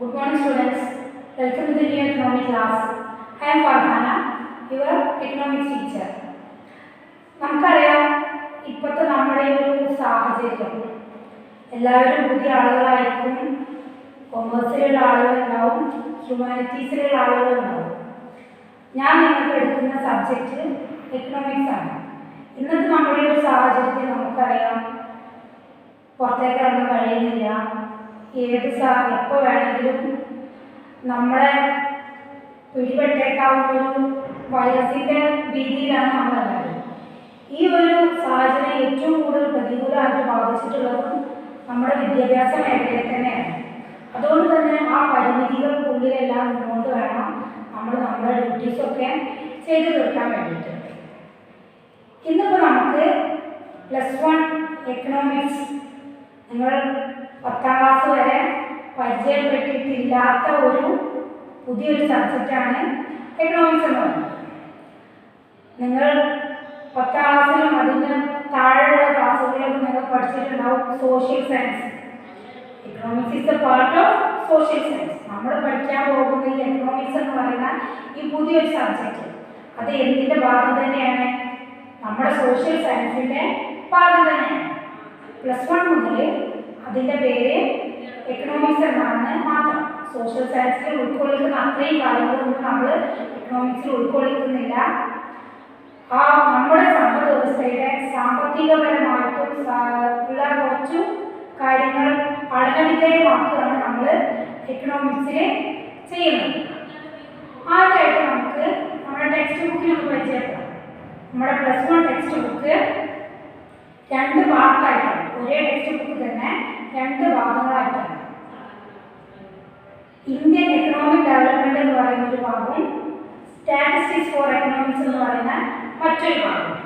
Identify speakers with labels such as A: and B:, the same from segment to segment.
A: Good morning students. Welcome to the new economic class. I am Farhana, your economics teacher. നമുക്കറിയാം ഇപ്പോഴത്തെ നമ്മുടെ ഒരു സാഹചര്യം എല്ലാവരും പുതിയ ആളുകളായിരിക്കും. കൊമേഴ്സിലുള്ള ആളുകളുണ്ടാവും, ഹ്യൂമാനിറ്റീസിലുള്ള ആളുകളുണ്ടാവും. ഞാൻ നിങ്ങൾക്ക് എടുക്കുന്ന സബ്ജക്റ്റ് എക്കണോമിക്സ് ആണ്. ഇന്നത്തെ നമ്മുടെ ഒരു സാഹചര്യത്തിൽ നമുക്കറിയാം പുറത്തേക്ക് ഇറങ്ങാൻ കഴിയുന്നില്ല. എപ്പോൾ വേണമെങ്കിലും നമ്മളെ പിടിപെട്ടേക്കാവുന്ന ഒരു വൈറസിൻ്റെ ഭീതിയിലാണ് നമ്മളെല്ലാവരും. ഈ ഒരു സാഹചര്യം ഏറ്റവും കൂടുതൽ പ്രതികൂലമായിട്ട് ബാധിച്ചിട്ടുള്ളതും നമ്മുടെ വിദ്യാഭ്യാസ മേഖലയിൽ തന്നെയാണ്. അതുകൊണ്ട് തന്നെ ആ പരിമിതികൾക്കുള്ളിലെല്ലാം മുന്നോട്ട് വേണം നമ്മൾ നമ്മുടെ ഡ്യൂട്ടീസൊക്കെ ചെയ്തു തീർക്കാൻ വേണ്ടിയിട്ട്. ഇന്നിപ്പോൾ നമുക്ക് +1 എക്കണോമിക്സ് നിങ്ങൾ 10ാം ക്ലാസ് വരെ പരിചയപ്പെട്ടിട്ടില്ലാത്ത ഒരു പുതിയൊരു സബ്ജക്റ്റാണ് എക്കണോമിക്സ് എന്ന് പറയുന്നത്. നിങ്ങൾ 10ാം ക്ലാസ്സിലും അതിന് താഴെയുള്ള ക്ലാസ്സുകളിലും നിങ്ങൾ പഠിച്ചിട്ടുണ്ടാവും social science. Economics is a part of social science. നമ്മൾ പഠിക്കാൻ പോകുന്ന ഈ എക്കണോമിക്സ് എന്ന് പറയുന്ന ഈ പുതിയൊരു സബ്ജക്റ്റ് അത് എന്തിൻ്റെ ഭാഗം തന്നെയാണ്? നമ്മുടെ സോഷ്യൽ സയൻസിൻ്റെ ഭാഗം തന്നെയാണ്. +1 മുതൽ അതിൻ്റെ പേര് എക്കണോമിക്സ് എന്നാണ് മാത്രം. സോഷ്യൽ സയൻസിൽ ഉൾക്കൊള്ളിക്കുന്ന അത്രയും കാര്യങ്ങളൊന്നും നമ്മൾ എക്കണോമിക്സിൽ ഉൾക്കൊള്ളിക്കുന്നില്ല. ആ നമ്മുടെ സമ്പദ് വ്യവസ്ഥയുടെ സാമ്പത്തികപരമായിട്ടും ഉള്ള കുറച്ചു കാര്യങ്ങൾ പഠനവിധേയമാക്കുകയാണ് നമ്മൾ എക്കണോമിക്സിൽ ചെയ്യുന്നത്. ആദ്യമായിട്ട് നമുക്ക് നമ്മുടെ ടെക്സ്റ്റ് ബുക്കിൽ ഒന്ന് പരിചയപ്പെടാം. നമ്മുടെ +1 ടെക്സ്റ്റ് ബുക്ക് 2 പാർട്ടായിട്ടാണ്. ഒരേ ടെക്സ്റ്റ് ബുക്ക് തന്നെ 2 ഭാഗങ്ങളായിട്ടാണ്. ഇന്ത്യൻ എക്കണോമിക് ഡെവലപ്മെന്റ് എന്ന് പറയുന്ന ഒരു ഭാഗവും സ്റ്റാറ്റിസ്റ്റിക്സ് ഫോർ എക്കണോമിക്സ് എന്ന് പറയുന്ന മറ്റൊരു ഭാഗം.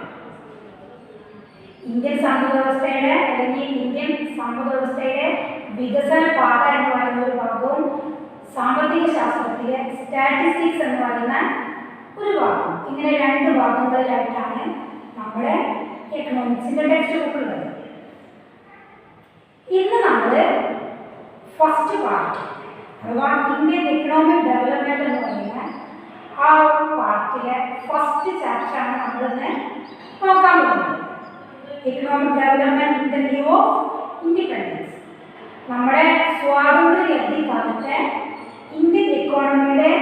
A: ഇന്ത്യൻ സമ്പദ് വ്യവസ്ഥയുടെ അല്ലെങ്കിൽ ഇന്ത്യൻ സമ്പദ് വ്യവസ്ഥയുടെ വികസന പാത എന്ന് പറയുന്ന ഒരു ഭാഗവും സാമ്പത്തിക ശാസ്ത്രത്തിലെ സ്റ്റാറ്റിസ്റ്റിക്സ് എന്ന് പറയുന്ന ഒരു ഭാഗം. ഇങ്ങനെ 2 ഭാഗങ്ങളിലായിട്ടാണ് നമ്മുടെ എക്കണോമിക്സിന്റെ ടെക്സ്റ്റ് ബുക്ക് ഉള്ളത്. ഇന്ന് നമ്മൾ ഫസ്റ്റ് പാർട്ട് അഥവാ ഇന്ത്യൻ എക്കണോമിക് ഡെവലപ്മെന്റ് എന്ന് പറയുന്ന ആ പാർട്ടിലെ ഫസ്റ്റ് ചാപ്റ്ററാണ് നമ്മളിന്ന് നോക്കാൻ പോകുന്നത്. Economic development in the new of independence. നമ്മുടെ സ്വാതന്ത്ര്യലബ്ധി കാലത്തെ ഇന്ത്യൻ എക്കോണമിയുടെ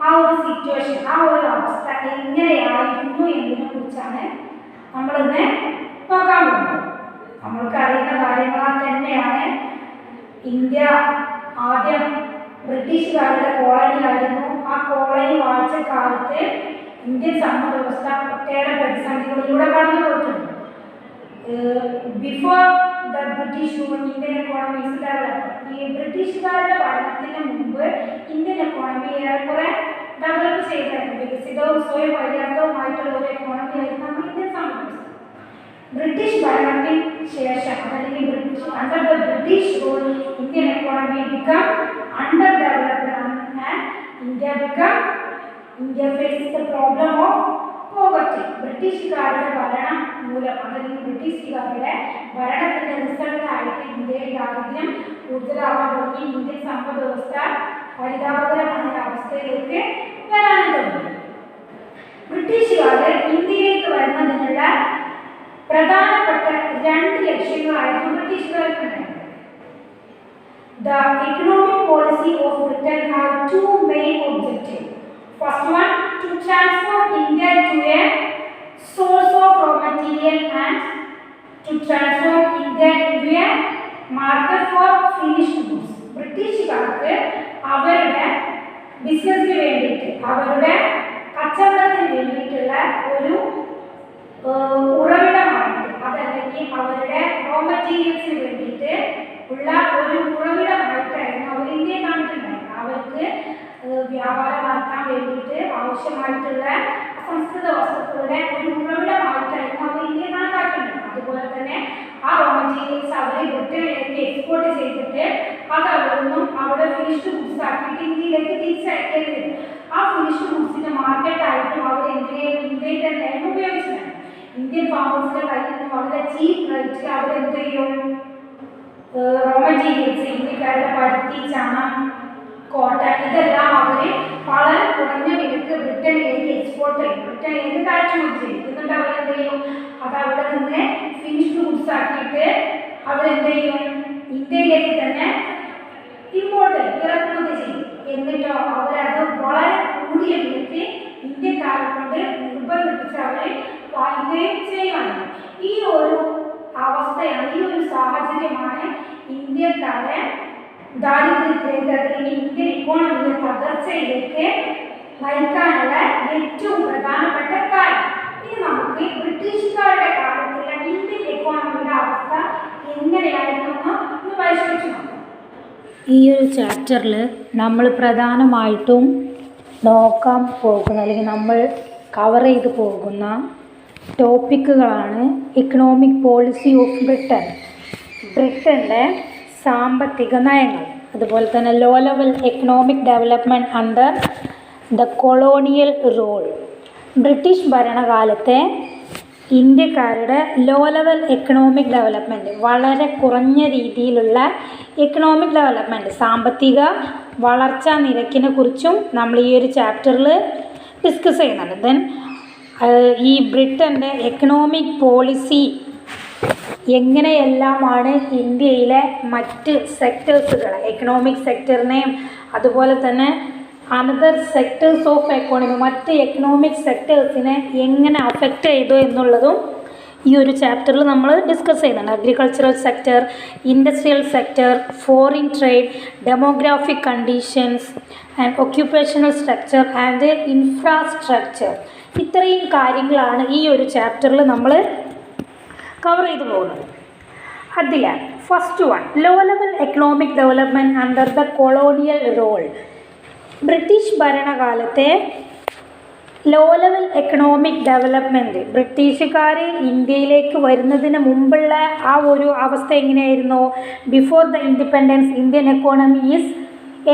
A: ആ ഒരു സിറ്റുവേഷൻ, ആ ഒരു അവസ്ഥ എങ്ങനെയായിരുന്നു എന്നതിനെ കുറിച്ചാണ് നമ്മളിന്ന് നോക്കാൻ പോകുന്നത്. നമ്മൾക്ക് അറിയുന്ന കാര്യങ്ങൾ തന്നെയാണ്. ഇന്ത്യ ആദ്യം ബ്രിട്ടീഷുകാരുടെ കോളനിയായിരുന്നു. ആ കോളനി വാഴ്ച കാലത്ത് ഇന്ത്യൻ സമ്പദ് വ്യവസ്ഥ ഒട്ടേറെ പ്രതിസന്ധികളിലൂടെ കടന്നു പോയിട്ടുണ്ട്. Before the British rule Indian economy is developed. ഈ ബ്രിട്ടീഷുകാരുടെ ഭരണത്തിന് മുമ്പ് ഇന്ത്യൻ എക്കോണമി ഏറെക്കുറെ ഡെവലപ്പ് ചെയ്തായിരുന്നു. വികസിതവും സ്വയം പര്യാപ്തവുമായിട്ടുള്ള ഒരു എക്കോണമി ആയിരുന്നു നമ്മൾ ഇന്ത്യൻ സമ്പദ് വ്യവസ്ഥ. ബ്രിട്ടീഷ് ഭരണത്തിന് ശേഷം അല്ലെങ്കിൽ under the British rule Indian economy become underdeveloped and India faces the problem of poverty. ബ്രിട്ടീഷുകാരുടെ ഭരണം മൂലം അല്ലെങ്കിൽ ബ്രിട്ടീഷുകാരുടെ ഭരണത്തിന്റെ റിസൾട്ടായിട്ട് ഇന്ത്യയിൽ ദാരിദ്ര്യം കൂടുതലാവാൻ തുടങ്ങി. ഇന്ത്യൻ സമ്പദ് വ്യവസ്ഥ പരിതാപകരമായ അവസ്ഥയിലേക്ക് വരാനും തുടങ്ങി. ബ്രിട്ടീഷുകാർ ഇന്ത്യയിലേക്ക് വരുന്നതിനുള്ള പ്രധാനപ്പെട്ട 2 ലക്ഷ്യങ്ങളായിരുന്നു ബ്രിട്ടീഷുകാർക്കുണ്ടായിരുന്നത്. The economic policy of Britain had 2 main objectives. First one, to transform India to a source of raw material and to transform India into a market for finished goods. ബ്രിട്ടീഷുകാർക്ക് അവരുടെ ബിസിനസ്സിന് വേണ്ടിയിട്ട്, അവരുടെ കച്ചവടത്തിന് വേണ്ടിയിട്ടുള്ള ഒരു ഉറവിടമായിട്ട്, അതല്ലെങ്കിൽ അവരുടെ റോ മെറ്റീരിയൽസിന് വേണ്ടിയിട്ട് ഉള്ള ഒരു ഉറവിടമായിട്ടായിരുന്നു അവർ ഇന്ത്യയെ കണ്ടിട്ടുണ്ടായിരുന്നത്. അവർക്ക് വ്യാപാരം നടത്താൻ വേണ്ടിയിട്ട് ആവശ്യമായിട്ടുള്ള അസംസ്കൃത വസ്തുക്കളുടെ ഒരു ഉറവിടമായിട്ടായിരുന്നു അവർ ഇന്ത്യയെ കണക്കാക്കിയിട്ടുണ്ടായിരുന്നത്. അതുപോലെ തന്നെ ആ റോ മെറ്റീരിയൽസ് അവർ ബ്രിട്ടനിലേക്ക് എക്സ്പോർട്ട് ചെയ്തിട്ട് അത് അവിടെ നിന്നും അവിടെ ഫിനിഷ്ഡ് ഗുഡ്സ് ആക്കിയിട്ട് ഇന്ത്യയിലേക്ക് തിരിച്ചയക്കേണ്ടി വരും. ആ ഫിനിഷ്ഡ് ഗുഡ്സിന്റെ മാർക്കറ്റായിട്ടും അവർ ഇന്ത്യയിൽ തന്നെയായിരുന്നു ഉപയോഗിച്ചത്. ഇന്ത്യൻ ഫാമേഴ്സിന്റെ കയ്യിൽ നിന്ന് വളരെ ചീപ്പ് റേറ്റിൽ അവർ എന്ത് ചെയ്യും? റോ മെറ്റീരിയൽസ് ഇന്ത്യക്കാരുടെ പരുത്തി, ചണം, കോട്ടൺ, ഇതെല്ലാം അവർ വളരെ കുറഞ്ഞ വിലക്ക് ബ്രിട്ടനിലേക്ക് എക്സ്പോർട്ട് ചെയ്യും. ബ്രിട്ടനിലേക്ക് കയറ്റുമതി ചെയ്യും. എന്നിട്ട് അവരെന്ത് ചെയ്യും? അത് അവിടെ നിന്ന് ഫിനിഷ്ഡ് ഗുഡ്സ് ആക്കിയിട്ട് അവരെന്ത് ചെയ്യും? ഇന്ത്യയിലേക്ക് തന്നെ ഇമ്പോർട്ട് ഇറക്കുമതി ചെയ്യും. എന്നിട്ടോ അവരത് വളരെ കൂടിയ വിലക്ക് ഇന്ത്യക്കാരെ കൊണ്ട് നിർബന്ധിപ്പിച്ച് അവർ വാങ്ങുകയും ചെയ്യുകയാണ്. ഈ ഒരു അവസ്ഥയാണ്, ഈ ഒരു സാഹചര്യമാണ് ഇന്ത്യക്കാരെ ദാരിദ്ര്യത്തിലേക്ക് അല്ലെങ്കിൽ ഇന്ത്യൻ ഇക്കോണമിയുടെ തകർച്ചയിലേക്ക് നയിക്കാനുള്ള ഏറ്റവും പ്രധാനപ്പെട്ട കാര്യം. ഇനി നമുക്ക് ബ്രിട്ടീഷുകാരുടെ കാലത്തുള്ള ഇന്ത്യൻ ഇക്കോണമിയുടെ അവസ്ഥ എങ്ങനെയായിരുന്നു എന്ന് പരിശോധിച്ചു നോക്കാം.
B: ഈ ഒരു ചാപ്റ്ററിൽ നമ്മൾ പ്രധാനമായിട്ടും നോക്കാൻ പോകുന്ന അല്ലെങ്കിൽ നമ്മൾ കവർ ചെയ്ത് പോകുന്ന ടോപ്പിക്കുകളാണ് ഇക്കണോമിക് പോളിസി ഓഫ് ബ്രിട്ടൻ, ബ്രിട്ടൻ്റെ സാമ്പത്തിക നയങ്ങൾ, അതുപോലെ തന്നെ low level economic development under the colonial rule. British ഭരണകാലത്തെ ഇന്ത്യക്കാരുടെ ലോ ലെവൽ എക്കണോമിക് ഡെവലപ്മെൻറ്റ്, വളരെ കുറഞ്ഞ രീതിയിലുള്ള എക്കണോമിക് ഡെവലപ്മെൻറ്റ്, സാമ്പത്തിക വളർച്ചാ നിരക്കിനെ കുറിച്ചും നമ്മൾ ഈ ഒരു ചാപ്റ്ററിൽ ഡിസ്കസ് ചെയ്യുന്നുണ്ട്. ദെൻ ഈ ബ്രിട്ടൻ്റെ എക്കണോമിക് പോളിസി എങ്ങനെയെല്ലാമാണ് ഇന്ത്യയിലെ മറ്റ് സെക്ടേഴ്സുകൾ, എക്കണോമിക് സെക്ടറിനെയും അതുപോലെ തന്നെ അനദർ സെക്ടേഴ്സ് ഓഫ് എക്കോണമി, മറ്റ് എക്കണോമിക് സെക്ടേഴ്സിനെ എങ്ങനെ അഫക്റ്റ് ചെയ്തു എന്നുള്ളതും ഈ ഒരു ചാപ്റ്ററിൽ നമ്മൾ ഡിസ്കസ് ചെയ്യുന്നുണ്ട്. Agricultural sector, industrial sector, foreign trade, demographic conditions and occupational structure and infrastructure. ഇത്രയും കാര്യങ്ങളാണ് ഈ ഒരു ചാപ്റ്ററിൽ നമ്മൾ കവർ ചെയ്തു പോകുന്നത്. അതിൽ first one, low level economic development under the colonial rule. British ഭരണകാലത്തെ ലോ ലെവൽ എക്കണോമിക് ഡെവലപ്മെൻറ്റ്, ബ്രിട്ടീഷുകാർ ഇന്ത്യയിലേക്ക് വരുന്നതിന് മുമ്പുള്ള ആ ഒരു അവസ്ഥ എങ്ങനെയായിരുന്നു? Before the independence Indian economy is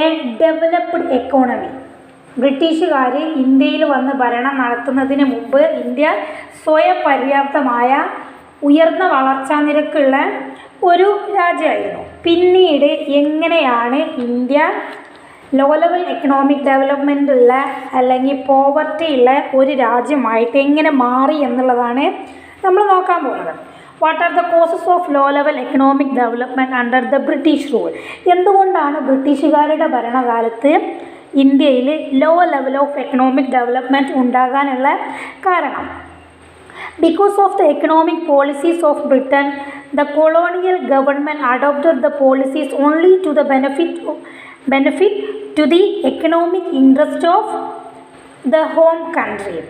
B: a developed economy. ബ്രിട്ടീഷുകാർ ഇന്ത്യയിൽ വന്ന് ഭരണം നടത്തുന്നതിന് മുമ്പ് ഇന്ത്യ സ്വയം പര്യാപ്തമായ ഉയർന്ന വളർച്ചാ നിരക്കുള്ള ഒരു രാജ്യമായിരുന്നു. പിന്നീട് എങ്ങനെയാണ് India low level economic development ഉള്ള അല്ലെങ്കിൽ പോവർട്ടി ഉള്ള ഒരു രാജ്യമായിട്ട് എങ്ങനെ മാറി എന്നുള്ളതാണ് നമ്മൾ നോക്കാൻ പോകുന്നത്. What are the causes of low level economic development under the British rule? എന്തുകൊണ്ടാണ് ബ്രിട്ടീഷുകാരുടെ ഭരണകാലത്ത് ഇന്ത്യയിൽ low level of economic development ഉണ്ടാകാനുള്ള കാരണം? Because of the economic policies of Britain, the colonial government adopted the policies only to the benefit to the economic interest of the home country.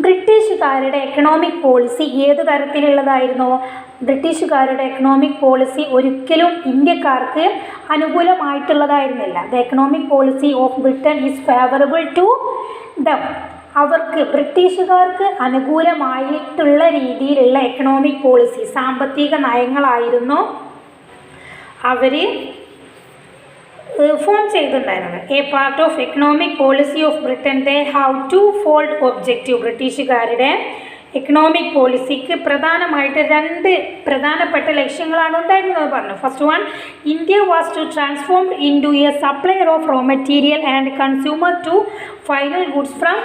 B: ബ്രിട്ടീഷുകാരുടെ economic policy ഏത് തരത്തിലുള്ളതായിരുന്നു? ബ്രിട്ടീഷുകാരുടെ economic policy ഒരിക്കലും ഇന്ത്യക്കാർക്ക് അനുകൂലമായിട്ടുള്ളതായിരുന്നില്ല. The economic policy of Britain is favourable to them. അവർക്ക് ബ്രിട്ടീഷുകാർക്ക് അനുകൂലമായിട്ടുള്ള രീതിയിലുള്ള എക്കണോമിക് പോളിസി, സാമ്പത്തിക നയങ്ങളായിരുന്നു അവർ ഫോം ചെയ്തിട്ടുണ്ടായിരുന്നത്. A part of economic policy of Britain they have two fold objective. ബ്രിട്ടീഷുകാരുടെ എക്കണോമിക് പോളിസിക്ക് പ്രധാനമായിട്ട് രണ്ട് പ്രധാനപ്പെട്ട ലക്ഷ്യങ്ങളാണ് ഉണ്ടായിരുന്നത് പറഞ്ഞു. First one, India was to transform into a supplier of raw material and consumer to final goods from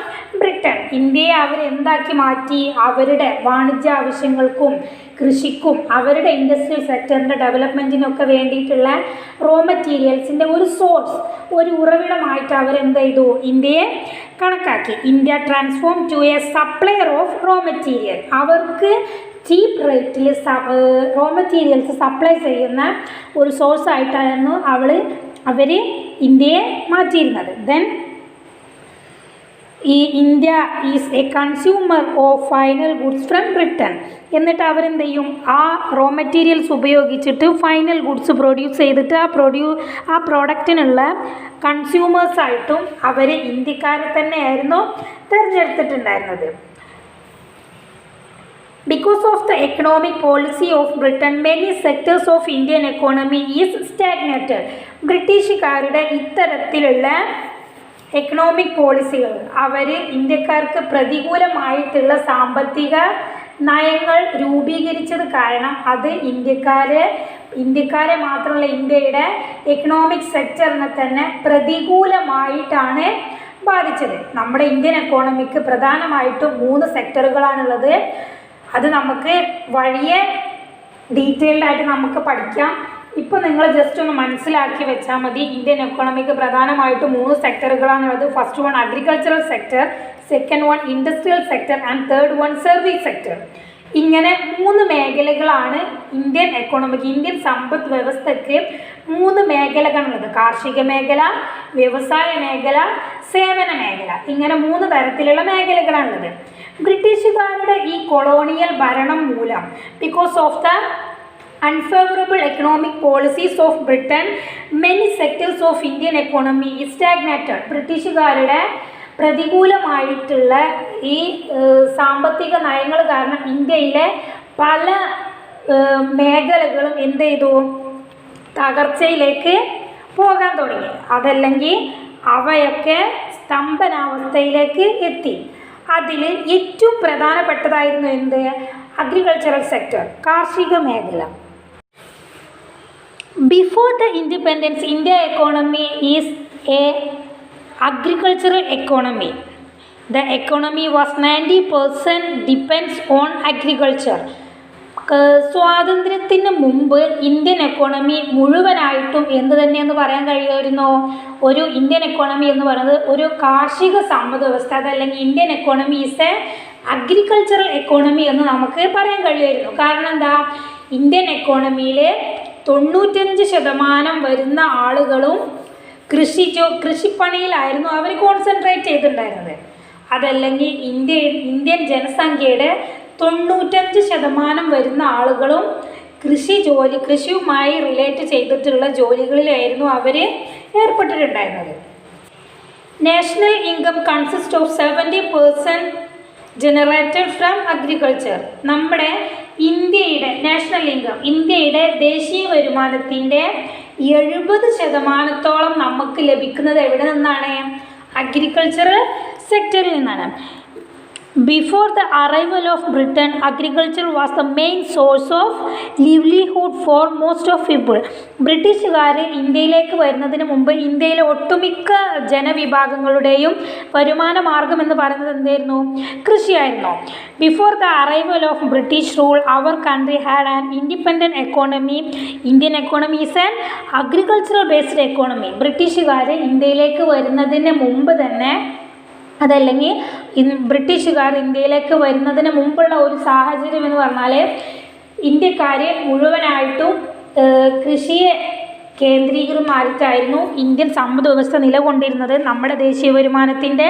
B: Britain. ഇന്ത്യയെ അവർ എന്താക്കി മാറ്റി? അവരുടെ വാണിജ്യ ആവശ്യങ്ങൾക്കും കൃഷിക്കും അവരുടെ ഇൻഡസ്ട്രിയൽ സെക്ടറിൻ്റെ ഡെവലപ്മെൻറ്റിനൊക്കെ വേണ്ടിയിട്ടുള്ള റോ മെറ്റീരിയൽസിൻ്റെ ഒരു സോഴ്സ്, ഒരു ഉറവിടമായിട്ട് അവരെന്ത് ചെയ്തു? ഇന്ത്യയെ കണക്കാക്കി. India transform to a supplier of raw material. അവർക്ക് ചീപ്പ് റേറ്റിൽ റോ മെറ്റീരിയൽസ് സപ്ലൈ ചെയ്യുന്ന ഒരു സോഴ്സായിട്ടായിരുന്നു അവർ ഇന്ത്യയെ മാറ്റിയിരുന്നത്. ദെൻ ഈ India is A consumer of final goods from Britain. എന്നിട്ട് അവരെന്ത് ചെയ്യും? ആ റോ മെറ്റീരിയൽസ് ഉപയോഗിച്ചിട്ട് ഫൈനൽ ഗുഡ്സ് പ്രൊഡ്യൂസ് ചെയ്തിട്ട് ആ പ്രോഡക്റ്റിനുള്ള കൺസ്യൂമേഴ്സായിട്ടും അവർ ഇന്ത്യക്കാരെ തന്നെയായിരുന്നു തിരഞ്ഞെടുത്തിട്ടുണ്ടായിരുന്നത്. Because of the economic policy of Britain, many sectors of Indian economy is stagnated. ബ്രിട്ടീഷുകാരുടെ ഇത്തരത്തിലുള്ള എക്കണോമിക് പോളിസികൾ അവർ ഇന്ത്യക്കാർക്ക് പ്രതികൂലമായിട്ടുള്ള സാമ്പത്തിക നയങ്ങൾ രൂപീകരിച്ചത് കാരണം അത് ഇന്ത്യക്കാരെ മാത്രമല്ല ഇന്ത്യയുടെ എക്കണോമിക് സെക്ടറിനെ തന്നെ പ്രതികൂലമായിട്ടാണ് ബാധിച്ചത്. നമ്മുടെ ഇന്ത്യൻ എക്കോണമിക്ക് പ്രധാനമായിട്ടും 3 സെക്ടറുകളാണുള്ളത്. അത് നമുക്ക് വഴിയെ ഡീറ്റെയിൽഡായിട്ട് നമുക്ക് പഠിക്കാം. ഇപ്പോൾ നിങ്ങൾ ജസ്റ്റ് ഒന്ന് മനസ്സിലാക്കി വെച്ചാൽ മതി. ഇന്ത്യൻ എക്കോണമിക്ക് പ്രധാനമായിട്ടും 3 സെക്ടറുകളാണുള്ളത്. First one agricultural sector, second one industrial sector and third one service sector. ഇങ്ങനെ 3 മേഖലകളാണ് ഇന്ത്യൻ എക്കോണമിക്ക്, ഇന്ത്യൻ സമ്പദ് വ്യവസ്ഥയ്ക്ക് 3 മേഖലകളുള്ളത്. കാർഷിക മേഖല, വ്യവസായ മേഖല, സേവന മേഖല. ഇങ്ങനെ 3 തരത്തിലുള്ള മേഖലകളാണുള്ളത്. ബ്രിട്ടീഷുകാരുടെ ഈ കൊളോണിയൽ ഭരണം മൂലം because of the unfavorable economic policies of Britain, many sectors of Indian economy is stagnated. ബ്രിട്ടീഷുകാരുടെ പ്രതികൂലമായിട്ടുള്ള ഈ സാമ്പത്തിക നയങ്ങൾ കാരണം ഇന്ത്യയിലെ പല മേഖലകളും എന്ത് ചെയ്തു, തകർച്ചയിലേക്ക് പോകാൻ തുടങ്ങി. അതല്ലെങ്കിൽ അവയൊക്കെ സ്തംഭനാവസ്ഥയിലേക്ക് എത്തി. അതിൽ ഏറ്റവും പ്രധാനപ്പെട്ടതായിരുന്നു എന്ത്? അഗ്രികൾച്ചറൽ സെക്ടർ, കാർഷിക മേഖല. Before the independence, India economy is a agricultural economy. The economy was 90% depends on agriculture. സ്വാതന്ത്ര്യത്തിന് മുമ്പ് ഇന്ത്യൻ എക്കോണമി മുഴുവനായിട്ടും എന്ത് തന്നെയെന്ന് പറയാൻ കഴിയുമായിരുന്നു? ഒരു ഇന്ത്യൻ എക്കോണമി എന്ന് പറയുന്നത് ഒരു കാർഷിക സമ്പദ് വ്യവസ്ഥ, അതല്ലെങ്കിൽ Indian economy is A agricultural economy എന്ന് നമുക്ക് പറയാൻ കഴിയുമായിരുന്നു. കാരണം എന്താ? ഇന്ത്യൻ എക്കോണമിയിൽ 95% വരുന്ന ആളുകളും കൃഷിപ്പണിയിലായിരുന്നു അവർ കോൺസെൻട്രേറ്റ് ചെയ്തിട്ടുണ്ടായിരുന്നത്. അതല്ലെങ്കിൽ ഇന്ത്യൻ ജനസംഖ്യയുടെ 95% വരുന്ന ആളുകളും കൃഷിയുമായി റിലേറ്റ് ചെയ്തിട്ടുള്ള ജോലികളിലായിരുന്നു അവർ ഏർപ്പെട്ടിട്ടുണ്ടായിരുന്നത്. National income consist of 70% generated from agriculture. നമ്മുടെ ഇന്ത്യയുടെ നാഷണൽ ഇൻകം, ഇന്ത്യയുടെ ദേശീയ വരുമാനത്തിൻ്റെ 70% നമുക്ക് ലഭിക്കുന്നത് എവിടെ നിന്നാണ്? അഗ്രികൾച്ചറൽ സെക്ടറിൽ നിന്നാണ്. Before the arrival of Britain, agriculture was the main source of livelihood for most of people. ബ്രിട്ടീഷുകാർ ഇന്ത്യയിലേക്ക് വരുന്നതിന് മുമ്പ് ഇന്ത്യയിലെ ഒട്ടുമിക്ക ജനവിഭാഗങ്ങളുടെയും വരുമാന മാർഗം എന്ന് പറയുന്നത് എന്തായിരുന്നു? കൃഷിയായിരുന്നു. Before the arrival of British rule our country had an independent economy. Indian economy is an agricultural based economy. ബ്രിട്ടീഷുകാർ ഇന്ത്യയിലേക്ക് വരുന്നതിന് മുമ്പ് തന്നെ, അതല്ലെങ്കിൽ ബ്രിട്ടീഷുകാർ ഇന്ത്യയിലേക്ക് വരുന്നതിന് മുമ്പുള്ള ഒരു സാഹചര്യം എന്ന് പറഞ്ഞാൽ ഇന്ത്യക്കാർ മുഴുവനായിട്ടും കൃഷിയെ കേന്ദ്രീകൃതമായിട്ടായിരുന്നു ഇന്ത്യൻ സമ്പദ് വ്യവസ്ഥ നിലകൊണ്ടിരുന്നത്. നമ്മുടെ ദേശീയ വരുമാനത്തിൻ്റെ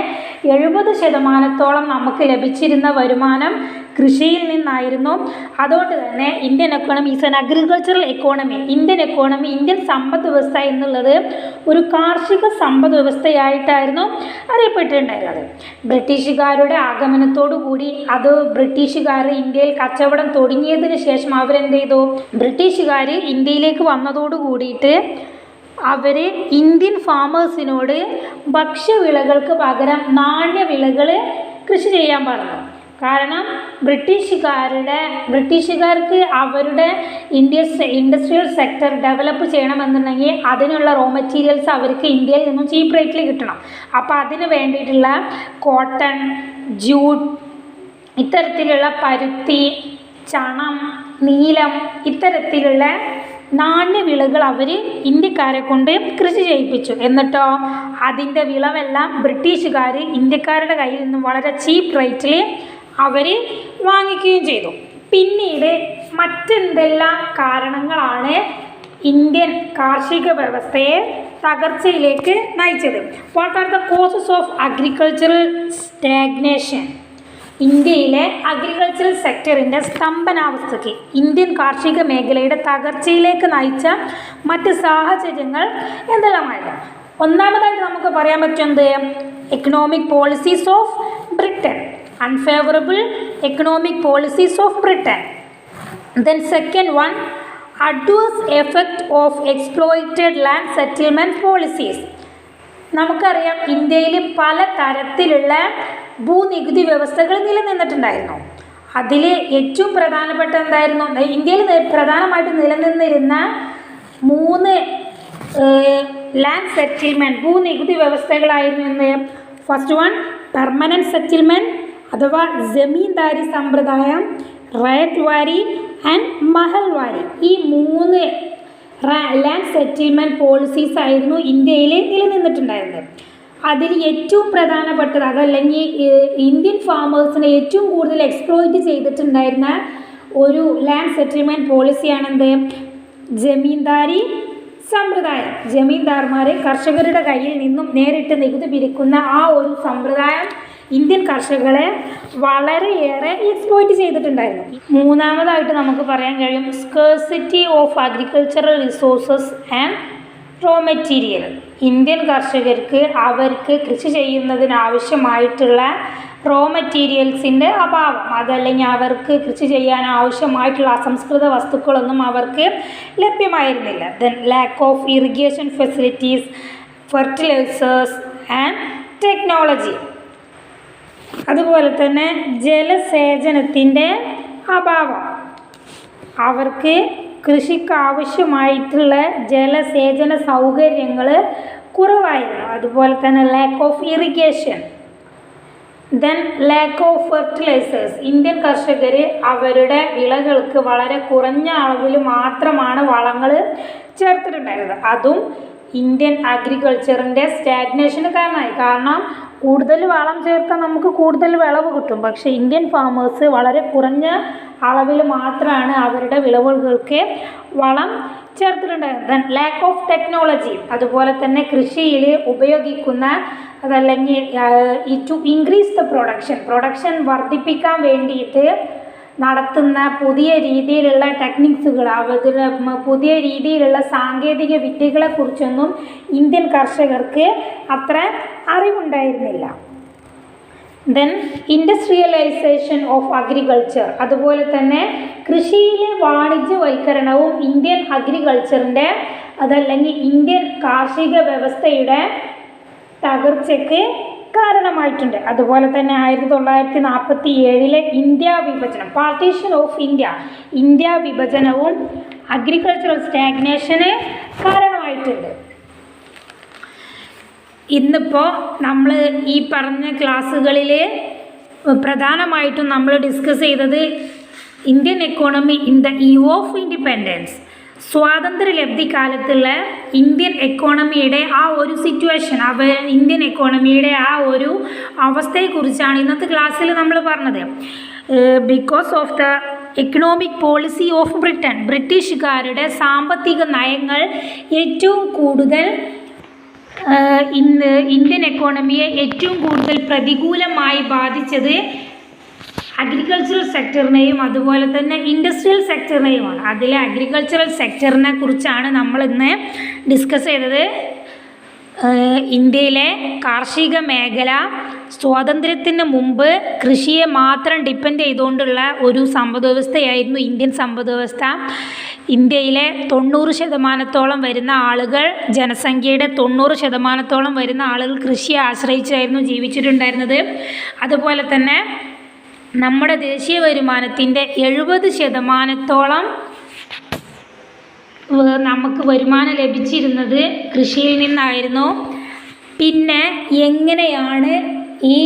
B: 70% നമുക്ക് ലഭിച്ചിരുന്ന വരുമാനം കൃഷിയിൽ നിന്നായിരുന്നു. അതുകൊണ്ട് തന്നെ Indian economy is an agricultural economy. Indian സമ്പദ് വ്യവസ്ഥ എന്നുള്ളത് ഒരു കാർഷിക സമ്പദ് വ്യവസ്ഥയായിട്ടായിരുന്നു അറിയപ്പെട്ടിട്ടുണ്ടായിരുന്നത്. ബ്രിട്ടീഷുകാരുടെ ആഗമനത്തോടു കൂടി ബ്രിട്ടീഷുകാർ ഇന്ത്യയിൽ കച്ചവടം തുടങ്ങിയതിന് ശേഷം അവരെന്ത് ചെയ്തു? ബ്രിട്ടീഷുകാർ ഇന്ത്യയിലേക്ക് വന്നതോടു കൂടിയിട്ട് അവർ ഇന്ത്യൻ ഫാമേഴ്സിനോട് ഭക്ഷ്യവിളകൾക്ക് പകരം നാണ്യവിളകൾ കൃഷി ചെയ്യാൻ പറഞ്ഞു. കാരണം ബ്രിട്ടീഷുകാർക്ക് അവരുടെ ഇൻഡസ്ട്രിയൽ സെക്ടർ ഡെവലപ്പ് ചെയ്യണമെന്നുണ്ടെങ്കിൽ അതിനുള്ള റോ മെറ്റീരിയൽസ് അവർക്ക് ഇന്ത്യയിൽ നിന്നും ചീപ്പ് റേറ്റിൽ കിട്ടണം. അപ്പോൾ അതിന് വേണ്ടിയിട്ടുള്ള കോട്ടൺ, ജൂട്ട്, ഇത്തരത്തിലുള്ള പരുത്തി, ചണം, നീലം, ഇത്തരത്തിലുള്ള നാണ്യവിളകൾ അവർ ഇന്ത്യക്കാരെ കൊണ്ട് കൃഷി ചെയ്യിപ്പിച്ചു. എന്നിട്ടോ അതിൻ്റെ വിളവെല്ലാം ബ്രിട്ടീഷുകാർ ഇന്ത്യക്കാരുടെ കയ്യിൽ നിന്നും വളരെ ചീപ്പ് റേറ്റിൽ അവർ വാങ്ങിക്കുകയും ചെയ്തു. പിന്നീട് മറ്റെന്തെല്ലാം കാരണങ്ങളാണ് ഇന്ത്യൻ കാർഷിക വ്യവസ്ഥയെ തകർച്ചയിലേക്ക് നയിച്ചത്? What are the causes of agricultural stagnation? ഇന്ത്യയിലെ അഗ്രികൾച്ചറൽ സെക്ടറിൻ്റെ സ്തംഭനാവസ്ഥയ്ക്ക്, ഇന്ത്യൻ കാർഷിക മേഖലയുടെ തകർച്ചയിലേക്ക് നയിച്ച മറ്റ് സാഹചര്യങ്ങൾ എന്തെല്ലാമായിരുന്നു? ഒന്നാമതായിട്ട് നമുക്ക് പറയാൻ പറ്റുന്നത് economic policies of Britain, unfavorable economic policies of Britain. Then second one, adverse effect of exploited land settlement policies. നമുക്കറിയാം ഇന്ത്യയിൽ പല തരത്തിലുള്ള ഭൂനികുതി വ്യവസ്ഥകൾ നിലനിന്നിട്ടുണ്ടായിരുന്നു. അതിൽ ഏറ്റവും പ്രധാനപ്പെട്ട എന്തായിരുന്നു, ഇന്ത്യയിൽ പ്രധാനമായിട്ട് നിലനിന്നിരുന്ന 3 ലാൻഡ് സെറ്റിൽമെൻറ്റ് ഭൂനികുതി വ്യവസ്ഥകളായിരുന്നു എന്ന്. ഫസ്റ്റ് വൺ പെർമനൻറ്റ് സെറ്റിൽമെൻറ്റ് അഥവാ ജമീന്ദാരി സമ്പ്രദായം, റയത്ത്വാരി ആൻഡ് മഹൽവാരി. ഈ 3 ലാൻഡ് സെറ്റിൽമെൻറ്റ് പോളിസീസ് ആയിരുന്നു ഇന്ത്യയിൽ നിലനിന്നിട്ടുണ്ടായിരുന്നത്. അതിൽ ഏറ്റവും പ്രധാനപ്പെട്ടത് അതല്ലെങ്കിൽ ഇന്ത്യൻ ഫാമേഴ്സിനെ ഏറ്റവും കൂടുതൽ എക്സ്പ്ലോയിറ്റ് ചെയ്തിട്ടുണ്ടായിരുന്ന ഒരു ലാൻഡ് സെറ്റിൽമെൻറ്റ് പോളിസിയാണെന്ത്, ജമീന്ദാരി സമ്പ്രദായം. ജമീന്ദാർമാർ കർഷകരുടെ കയ്യിൽ നിന്നും നേരിട്ട് നികുതി പിരിക്കുന്ന ആ ഒരു സമ്പ്രദായം ഇന്ത്യൻ കർഷകരെ വളരെയേറെ എക്സ്പ്ലോയിറ്റ് ചെയ്തിട്ടുണ്ടായിരുന്നു. മൂന്നാമതായിട്ട് നമുക്ക് പറയാൻ കഴിയും scarcity of agricultural resources and raw material. Indian കർഷകർക്ക് അവർക്ക് കൃഷി ചെയ്യുന്നതിനാവശ്യമായിട്ടുള്ള റോ മെറ്റീരിയൽസിൻ്റെ അഭാവം, അതല്ലെങ്കിൽ അവർക്ക് കൃഷി ചെയ്യാൻ ആവശ്യമായിട്ടുള്ള അസംസ്കൃത വസ്തുക്കളൊന്നും അവർക്ക് ലഭ്യമായിരുന്നില്ല. Then lack of irrigation facilities, fertilisers and technology. അതുപോലെ തന്നെ ജലസേചനത്തിൻ്റെ അഭാവം, അവർക്ക് കൃഷിക്ക് ആവശ്യമായിട്ടുള്ള ജലസേചന സൗകര്യങ്ങൾ കുറവായിരുന്നു. അതുപോലെ തന്നെ lack of irrigation, then lack of fertilisers. Indian കർഷകർ അവരുടെ വിളകൾക്ക് വളരെ കുറഞ്ഞ അളവിൽ മാത്രമാണ് വളങ്ങൾ ചേർത്തിട്ടുണ്ടായിരുന്നത്. അതും ഇന്ത്യൻ അഗ്രികൾച്ചറിൻ്റെ സ്റ്റാഗ്നേഷന് കാരണമായി. കാരണം കൂടുതൽ വളം ചേർത്താൽ നമുക്ക് കൂടുതൽ വിളവ് കിട്ടും, പക്ഷേ ഇന്ത്യൻ ഫാമേഴ്സ് വളരെ കുറഞ്ഞ അളവിൽ മാത്രമാണ് അവരുടെ വിളവുകൾക്ക് വളം ചേർത്തിട്ടുണ്ടായിരുന്നത്. ദെൻ ലാക്ക് ഓഫ് ടെക്നോളജി, അതുപോലെ തന്നെ കൃഷിയിൽ ഉപയോഗിക്കുന്ന അതല്ലെങ്കിൽ ടു ഇൻക്രീസ് ദ പ്രൊഡക്ഷൻ വർദ്ധിപ്പിക്കാൻ വേണ്ടിയിട്ട് നടത്തുന്ന പുതിയ രീതിയിലുള്ള ടെക്നിക്സുകൾ, അതിൽ പുതിയ രീതിയിലുള്ള സാങ്കേതിക വിദ്യകളെക്കുറിച്ചൊന്നും ഇന്ത്യൻ കർഷകർക്ക് അത്ര അറിവുണ്ടായിരുന്നില്ല. ദെൻ ഇൻഡസ്ട്രിയലൈസേഷൻ ഓഫ് അഗ്രികൾച്ചർ, അതുപോലെ തന്നെ കൃഷിയിലെ വാണിജ്യവൽക്കരണവും ഇന്ത്യൻ അഗ്രികൾച്ചറിൻ്റെ അതല്ലെങ്കിൽ ഇന്ത്യൻ കാർഷിക വ്യവസ്ഥയുടെ തകർച്ചയ്ക്ക് കാരണമായിട്ടുണ്ട്. അതുപോലെ തന്നെ 1947 ഇന്ത്യ വിഭജനം, പാർട്ടീഷൻ ഓഫ് ഇന്ത്യ വിഭജനവും അഗ്രികൾച്ചറൽ സ്റ്റാഗ്നേഷന് കാരണമായിട്ടുണ്ട്. ഇന്നിപ്പോൾ നമ്മൾ ഈ പറഞ്ഞ ക്ലാസ്സുകളിൽ പ്രധാനമായിട്ടും നമ്മൾ ഡിസ്കസ് ചെയ്തത് Indian economy in the eve of independence, സ്വാതന്ത്ര്യലബ്ധി കാലത്തുള്ള ഇന്ത്യൻ എക്കോണമിയുടെ ആ ഒരു സിറ്റുവേഷൻ, ഇന്ത്യൻ എക്കോണമിയുടെ ആ ഒരു അവസ്ഥയെക്കുറിച്ചാണ് ഇന്നത്തെ ക്ലാസ്സിൽ നമ്മൾ പറഞ്ഞത്. Because of the economic policy of ബ്രിട്ടീഷുകാരുടെ സാമ്പത്തിക നയങ്ങൾ ഏറ്റവും കൂടുതൽ ഇന്ത്യൻ എക്കോണമിയെ ഏറ്റവും കൂടുതൽ പ്രതികൂലമായി ബാധിച്ചത് അഗ്രികൾച്ചറൽ സെക്ടറിനെയും അതുപോലെ തന്നെ ഇൻഡസ്ട്രിയൽ സെക്ടറിനെയുമാണ്. അതിൽ അഗ്രികൾച്ചറൽ സെക്ടറിനെ കുറിച്ചാണ് നമ്മൾ ഇന്ന് ഡിസ്കസ് ചെയ്തത്. ഇന്ത്യയിലെ കാർഷിക മേഖല സ്വാതന്ത്ര്യത്തിന് മുമ്പ് കൃഷിയെ മാത്രം ഡിപ്പെൻഡ് ചെയ്തുകൊണ്ടുള്ള ഒരു സമ്പദ് വ്യവസ്ഥയായിരുന്നു ഇന്ത്യൻ സമ്പദ് വ്യവസ്ഥ. ഇന്ത്യയിലെ 90% വരുന്ന ആളുകൾ, ജനസംഖ്യയുടെ 90% വരുന്ന ആളുകൾ കൃഷിയെ ആശ്രയിച്ചായിരുന്നു ജീവിച്ചിട്ടുണ്ടായിരുന്നത്. അതുപോലെ തന്നെ നമ്മുടെ ദേശീയ വരുമാനത്തിൻ്റെ 70% നമുക്ക് വരുമാനം ലഭിച്ചിരുന്നത് കൃഷിയിൽ നിന്നായിരുന്നു. പിന്നെ എങ്ങനെയാണ് ഈ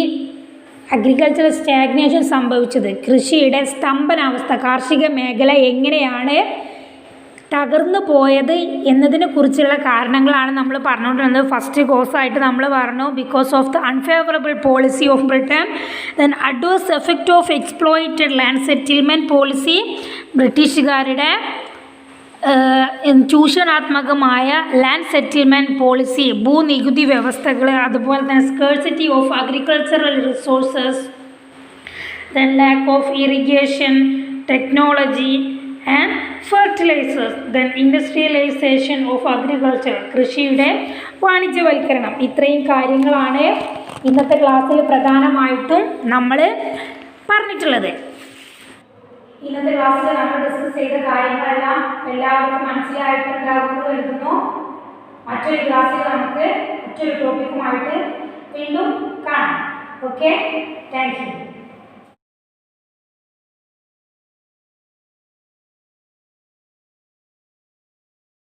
B: അഗ്രികൾച്ചറൽ സ്റ്റാഗ്നേഷൻ സംഭവിച്ചത്, കൃഷിയുടെ സ്തംഭനാവസ്ഥ, കാർഷിക മേഖല എങ്ങനെയാണ് തകർന്നു പോയത് എന്നതിനെ കുറിച്ചുള്ള കാരണങ്ങളാണ് നമ്മൾ പറഞ്ഞുകൊണ്ടിരുന്നത്. ഫസ്റ്റ് കോഴ്സായിട്ട് നമ്മൾ പറഞ്ഞു because of the unfavourable policy of Britain, then adverse effect of exploited land settlement policy, ബ്രിട്ടീഷുകാരുടെ ചൂഷണാത്മകമായ ലാൻഡ് സെറ്റിൽമെൻറ്റ് പോളിസി, ഭൂനികുതി വ്യവസ്ഥകൾ, അതുപോലെ തന്നെ scarcity of agricultural resources, then lack of irrigation, technology and fertilisers, then industrialisation of agriculture, കൃഷിയുടെ വാണിജ്യവൽക്കരണം. ഇത്രയും കാര്യങ്ങളാണ് ഇന്നത്തെ ക്ലാസ്സിൽ പ്രധാനമായിട്ടും നമ്മൾ പറഞ്ഞിട്ടുള്ളത്. ഇന്നത്തെ ക്ലാസ്സിൽ നമ്മൾ ഡിസ്കസ് ചെയ്ത കാര്യങ്ങളെല്ലാം എല്ലാവർക്കും മനസ്സിലായിട്ടുണ്ടാകുമെന്ന് കരുതുന്നു. മറ്റൊരു ക്ലാസ്സിൽ നമുക്ക് മറ്റൊരു ടോപ്പിക്കുമായിട്ട് വീണ്ടും കാണാം. Okay, thank you.